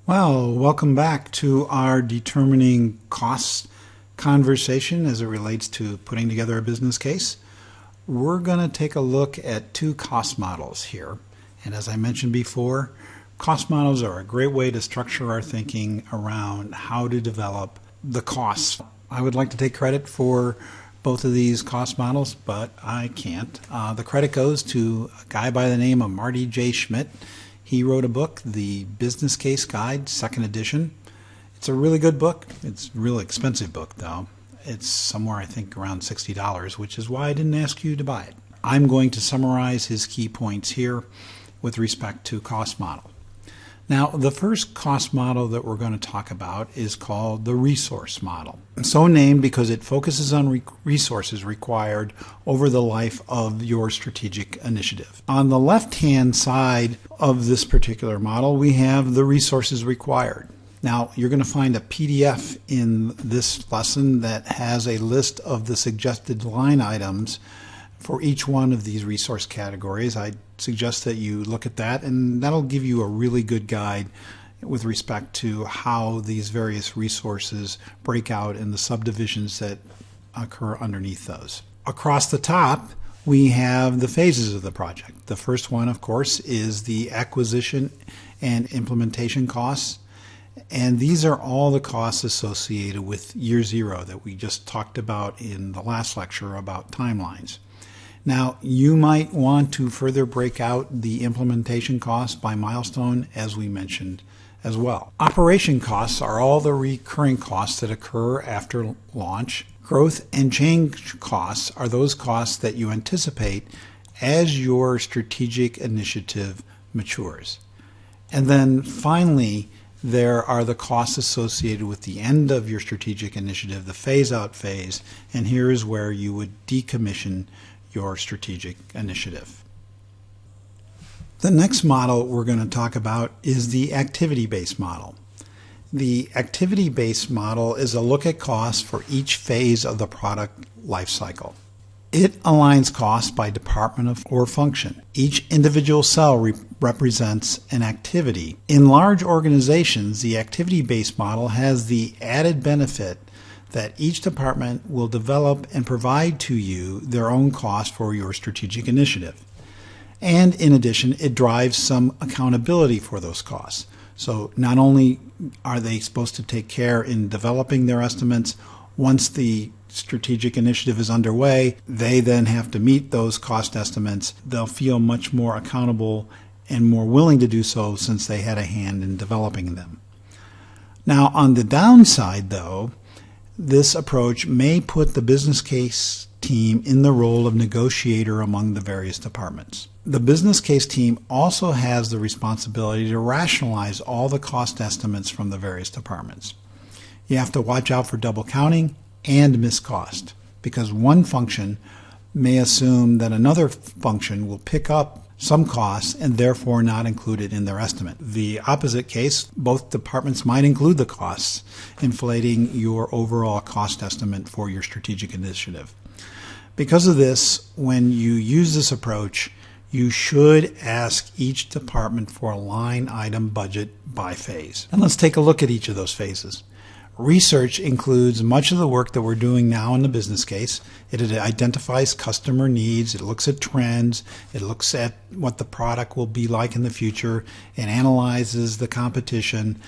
Well, welcome back to our determining costs conversation as it relates to putting together a business case. We're going to take a look at two cost models here. And as I mentioned before, cost models are a great way to structure our thinking around how to develop the costs. I would like to take credit for both of these cost models, but I can't. The credit goes to a guy by the name of Marty J. Schmidt. He wrote a book, The Business Case Guide, 2nd edition. It's a really good book. It's a really expensive book, though. It's somewhere, I think, around $60, which is why I didn't ask you to buy it. I'm going to summarize his key points here with respect to cost model. Now, the first cost model that we're going to talk about is called the resource model. So named because it focuses on resources required over the life of your strategic initiative. On the left-hand side of this particular model, we have the resources required. Now, you're going to find a PDF in this lesson that has a list of the suggested line items for each one of these resource categories. I suggest that you look at that, and that'll give you a really good guide with respect to how these various resources break out in the subdivisions that occur underneath those. Across the top, we have the phases of the project. The first one, of course, is the acquisition and implementation costs. And these are all the costs associated with year zero that we just talked about in the last lecture about timelines. Now, you might want to further break out the implementation costs by milestone, as we mentioned as well. Operation costs are all the recurring costs that occur after launch. Growth and change costs are those costs that you anticipate as your strategic initiative matures. And then finally, there are the costs associated with the end of your strategic initiative, the phase-out phase, and here is where you would decommission your strategic initiative. The next model we're going to talk about is the activity-based model. The activity-based model is a look at costs for each phase of the product lifecycle. It aligns costs by department or function. Each individual cell represents an activity. In large organizations, the activity-based model has the added benefit that each department will develop and provide to you their own cost for your strategic initiative. And in addition, it drives some accountability for those costs. So not only are they supposed to take care in developing their estimates, once the strategic initiative is underway, they then have to meet those cost estimates. They'll feel much more accountable and more willing to do so since they had a hand in developing them. Now, on the downside, though, this approach may put the business case team in the role of negotiator among the various departments. The business case team also has the responsibility to rationalize all the cost estimates from the various departments. You have to watch out for double counting and miscost, because one function may assume that another function will pick up some costs and therefore not include it in their estimate. The opposite case, both departments might include the costs, inflating your overall cost estimate for your strategic initiative. Because of this, when you use this approach, you should ask each department for a line item budget by phase. And let's take a look at each of those phases. Research includes much of the work that we're doing now in the business case. It identifies customer needs, it looks at trends, it looks at what the product will be like in the future, it analyzes the competition,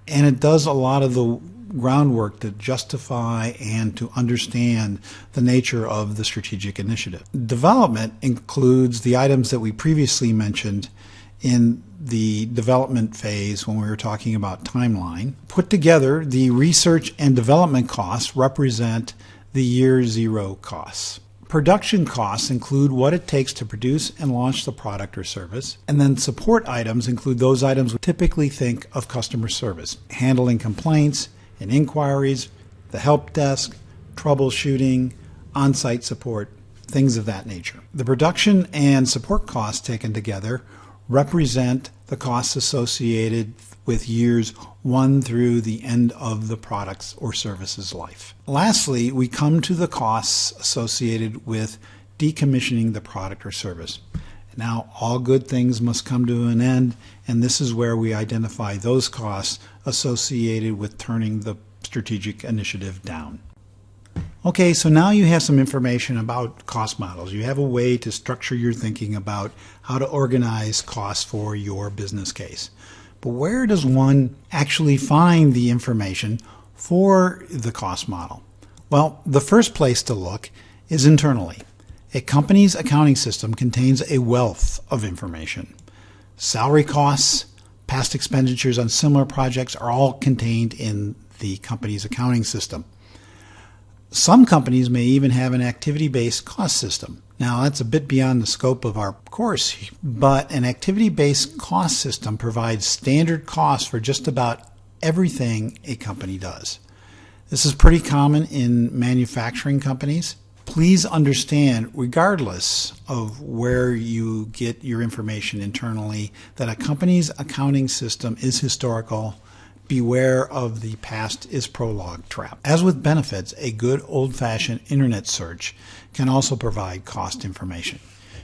and it does a lot of the groundwork to justify and to understand the nature of the strategic initiative. Development includes the items that we previously mentioned in the development phase when we were talking about timeline. Put together, the research and development costs represent the year zero costs. Production costs include what it takes to produce and launch the product or service. And then support items include those items we typically think of customer service, handling complaints and inquiries, the help desk, troubleshooting, on-site support, things of that nature. The production and support costs taken together represent the costs associated with years 1 through the end of the product's or service's life. Lastly, we come to the costs associated with decommissioning the product or service. Now, all good things must come to an end, and this is where we identify those costs associated with turning the strategic initiative down. Okay, so now you have some information about cost models. You have a way to structure your thinking about how to organize costs for your business case. But where does one actually find the information for the cost model? Well, the first place to look is internally. A company's accounting system contains a wealth of information. Salary costs, past expenditures on similar projects are all contained in the company's accounting system. Some companies may even have an activity-based cost system. Now, that's a bit beyond the scope of our course, but an activity-based cost system provides standard costs for just about everything a company does. This is pretty common in manufacturing companies. Please understand, regardless of where you get your information internally, that a company's accounting system is historical. Beware of the past is prologue trap. As with benefits, a good old-fashioned internet search can also provide cost information.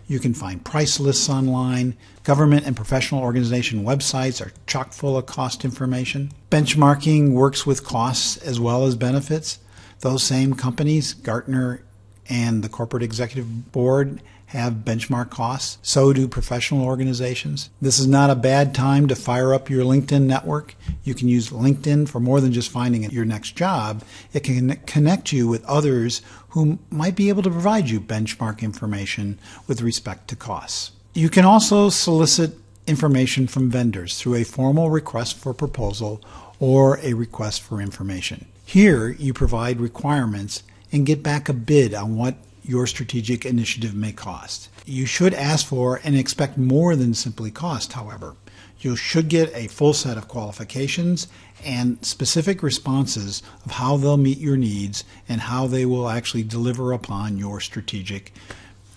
You can find price lists online. Government and professional organization websites are chock full of cost information. Benchmarking works with costs as well as benefits. Those same companies, Gartner and the Corporate Executive Board, have benchmark costs. So do professional organizations. This is not a bad time to fire up your LinkedIn network. You can use LinkedIn for more than just finding your next job. It can connect you with others who might be able to provide you benchmark information with respect to costs. You can also solicit information from vendors through a formal request for proposal or a request for information. Here, you provide requirements and get back a bid on what your strategic initiative may cost. You should ask for and expect more than simply cost, however. You should get a full set of qualifications and specific responses of how they'll meet your needs and how they will actually deliver upon your strategic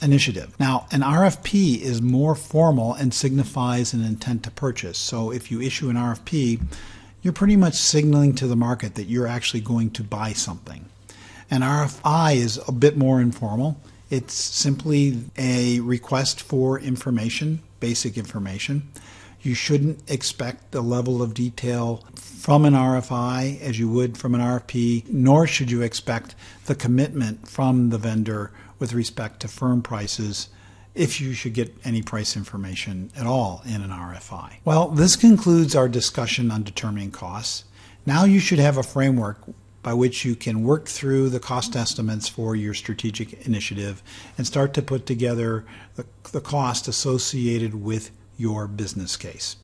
initiative. Now, an RFP is more formal and signifies an intent to purchase. So if you issue an RFP, you're pretty much signaling to the market that you're actually going to buy something. An RFI is a bit more informal. It's simply a request for information, basic information. You shouldn't expect the level of detail from an RFI as you would from an RFP, nor should you expect the commitment from the vendor with respect to firm prices, if you should get any price information at all in an RFI. Well, this concludes our discussion on determining costs. Now you should have a framework by which you can work through the cost estimates for your strategic initiative and start to put together the cost associated with your business case.